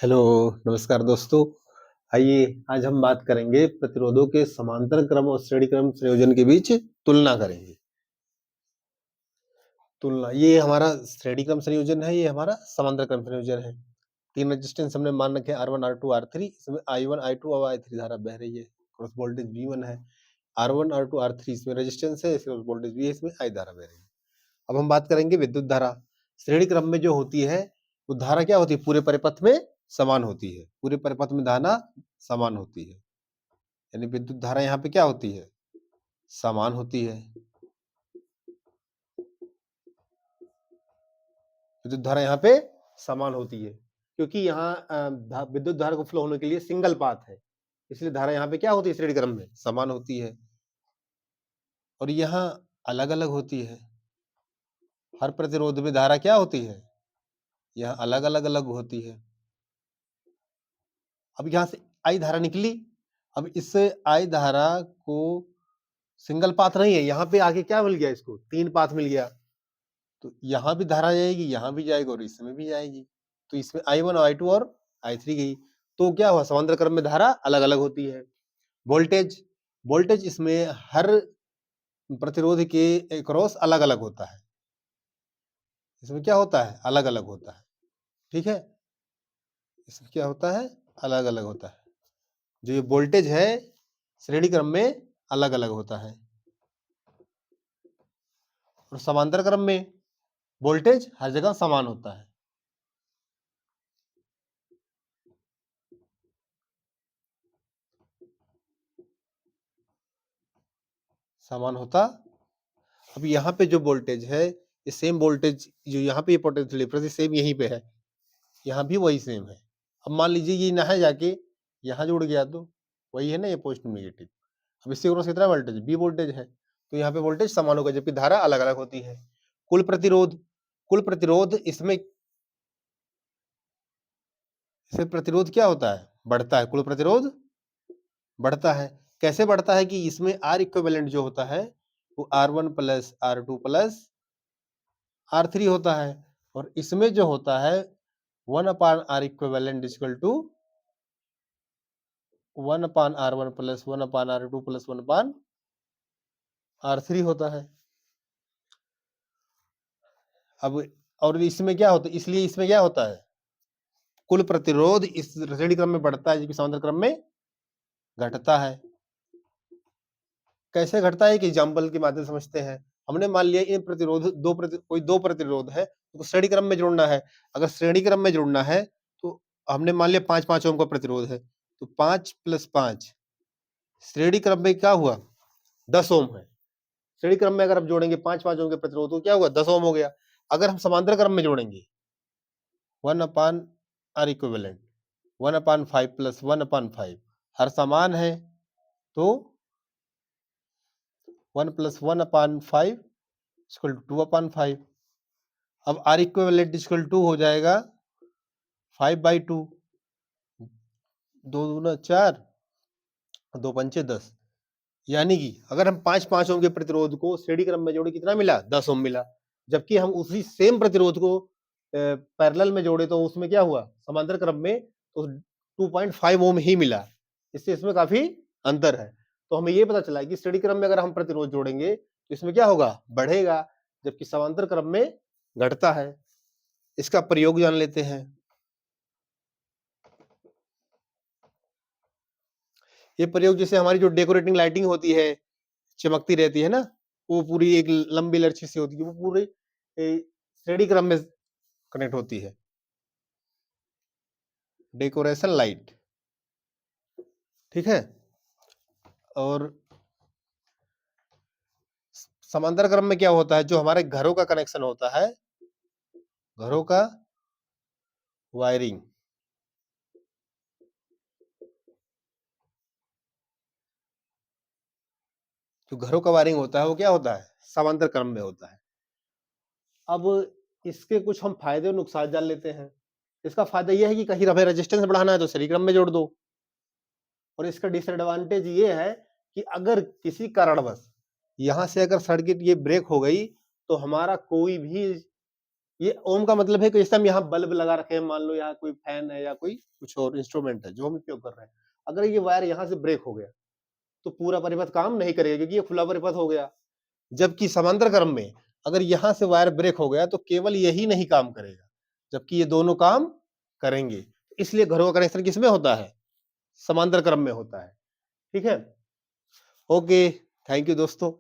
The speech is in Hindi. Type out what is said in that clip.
हेलो, नमस्कार दोस्तों। आइए आज हम बात करेंगे प्रतिरोधों के समांतर क्रम और श्रेणी क्रम संयोजन के बीच तुलना करेंगे। तुलना ये हमारा श्रेणी क्रम संयोजन है, ये हमारा समांतर क्रम संयोजन है। 3 रेजिस्टेंस हमने मान रखे हैं R1, R2, R3। इसमें I1, I2 और I3 धारा बह रही है। क्रॉस वोल्टेज V1 है। R1, R2, R3 इसमें रेजिस्टेंस है, इसमें वोल्टेज V है, इसमें I धारा बह रही है। अब हम बात करेंगे विद्युत धारा। श्रेणी क्रम में जो होती है, वो धारा क्या होती है? पूरे परिपथ में समान होती है। पूरे परिपथ में धारा समान होती है। यानी विद्युत धारा यहाँ पे क्या होती है? समान होती है। विद्युत धारा यहाँ पे समान होती है, क्योंकि यहाँ विद्युत धारा को फ्लो होने के लिए सिंगल पाथ है, इसलिए धारा यहाँ पे क्या होती है? श्रेणी क्रम में समान होती है। और यहाँ अलग-अलग होती है। हर प्रतिरोध में धारा क्या होती है? यहाँ अलग-अलग अलग होती है। अब यहाँ से I धारा निकली। अब इस I धारा को सिंगल पाथ नहीं है, यहाँ पे आगे क्या मिल गया? इसको 3 पाथ मिल गया। तो यहाँ भी धारा जाएगी, यहाँ भी जाएगी और इसमें भी जाएगी। तो इसमें I1 और I2 और I3 गई। तो क्या हुआ? समांतर क्रम में धारा अलग-अलग होती है। वोल्टेज, वोल्टेज इसमें हर प्रतिरोध के अक्रॉस अलग-अलग होता है। इसमें क्या होता है? अलग-अलग होता है। ठीक है? इसमें क्या होता है? अलग-अलग होता है। जो ये वोल्टेज है, श्रेणी क्रम में अलग-अलग होता है। और समांतर क्रम में वोल्टेज हर जगह समान होता है। समान होता। अब यहाँ पे जो वोल्टेज है, ये सेम वोल्टेज जो यहाँ पे ये पोटेंशियल डिफरेंस सेम यहीं पे है, यहाँ भी वही सेम है। अब मान लीजिए ये यहाँ जाके यहाँ जुड़ गया, तो वही है ना, ये पॉजिटिव नेगेटिव। अब इससे क्रॉस कितना वोल्टेज? बी वोल्टेज है, तो यहाँ पे वोल्टेज समान होगा, जबकि धारा अलग अलग होती है। कुल प्रतिरोध, कुल प्रतिरोध इसमें प्रतिरोध क्या होता है? बढ़ता है। कुल प्रतिरोध बढ़ता है। कैसे बढ़ता है? कि इसमें आर इक्विवेलेंट जो होता है वो R1 plus R2 plus R3 होता है, और इसमें जो होता है 1/R equivalent equal to 1/R1 plus 1/R2 plus 1/R3 होता है। अब और इसमें क्या होता है? इसलिए इसमें क्या होता है? कुल प्रतिरोध इस श्रेणी क्रम में बढ़ता है, जबकि समांतर क्रम में घटता है। कैसे घटता है? कि एग्जाम्पल के माध्यम से समझते हैं। हमने मान लिया इन प्रतिरोध कोई दो प्रतिरोध है, तो श्रेणी क्रम में जोड़ना है। अगर श्रेणी क्रम में जोड़ना है तो हमने मान लिया 5-5 ओम का प्रतिरोध है, तो 5 + 5 श्रेणी क्रम में क्या हुआ? 10 ओम है। श्रेणी क्रम में अगर आप जोड़ेंगे 5-5 ओम के प्रतिरोध, तो क्या हुआ? 10 ओम हो गया। अगर हम समांतर क्रम में जोड़ेंगे 1/R इक्विवेलेंट 1/5 प्लस 1/5 हर समान है, तो 1 + 1/5 इक्वल टू 2/5। अब R इक्विवेलेंट इक्वल टू हो जाएगा 5/2, 2 दूना 4, 2 पंचे 10। यानी कि अगर हम 5-5 ओम के प्रतिरोध को श्रेणी क्रम में जोड़े, कितना मिला? 10 ओम मिला। जबकि हम उसी सेम प्रतिरोध को पैरेलल में जोड़े, तो उसमें क्या हुआ? समांतर क्रम में तो 2.5 ओम ही मिला। इससे इसमें काफी अंतर है। तो हमें ये पता चला कि श्रेणी क्रम में अगर हम प्रतिरोध जोड़ेंगे तो इसमें क्या होगा? बढ़ेगा, जबकि समांतर क्रम में घटता है। इसका प्रयोग जान लेते हैं। ये प्रयोग जैसे हमारी जो डेकोरेटिंग लाइटिंग होती है, चमकती रहती है ना, वो पूरी एक लंबी लच्छी सी होती है, वो पूरी श्रेणी क्रम में कनेक्ट होती है। डेकोरेशन लाइट, ठीक है। और समांतर क्रम में क्या होता है? जो हमारे घरों का कनेक्शन होता है, घरों का वायरिंग, जो घरों का वायरिंग होता है वो क्या होता है? समांतर क्रम में होता है। अब इसके कुछ हम फायदे और नुकसान जान लेते हैं। इसका फायदा यह है कि कहीं हमें रेजिस्टेंस बढ़ाना है तो श्रेणी क्रम में जोड़ दो। और इसका डिसएडवांटेज ये है कि अगर किसी कारणवश यहाँ से अगर सर्किट ये ब्रेक हो गई, तो हमारा कोई भी ये ओम का मतलब है कि जैसे हम यहाँ बल्ब लगा रखे हैं, मान लो यहाँ कोई फैन है या कोई कुछ और इंस्ट्रूमेंट है जो हम उपयोग कर रहे हैं। अगर ये वायर यहाँ से ब्रेक हो गया, तो पूरा परिपथ काम नहीं करेगा क्योंकि ये खुला परिपथ हो गया। जबकि समांतर क्रम में अगर यहाँ से वायर ब्रेक हो गया तो केवल यही नहीं काम करेगा, जबकि ये दोनों काम करेंगे। इसलिए घरों का कनेक्शन किसमें होता है? समांतर क्रम में होता है। ठीक है? ओके, थैंक यू दोस्तों।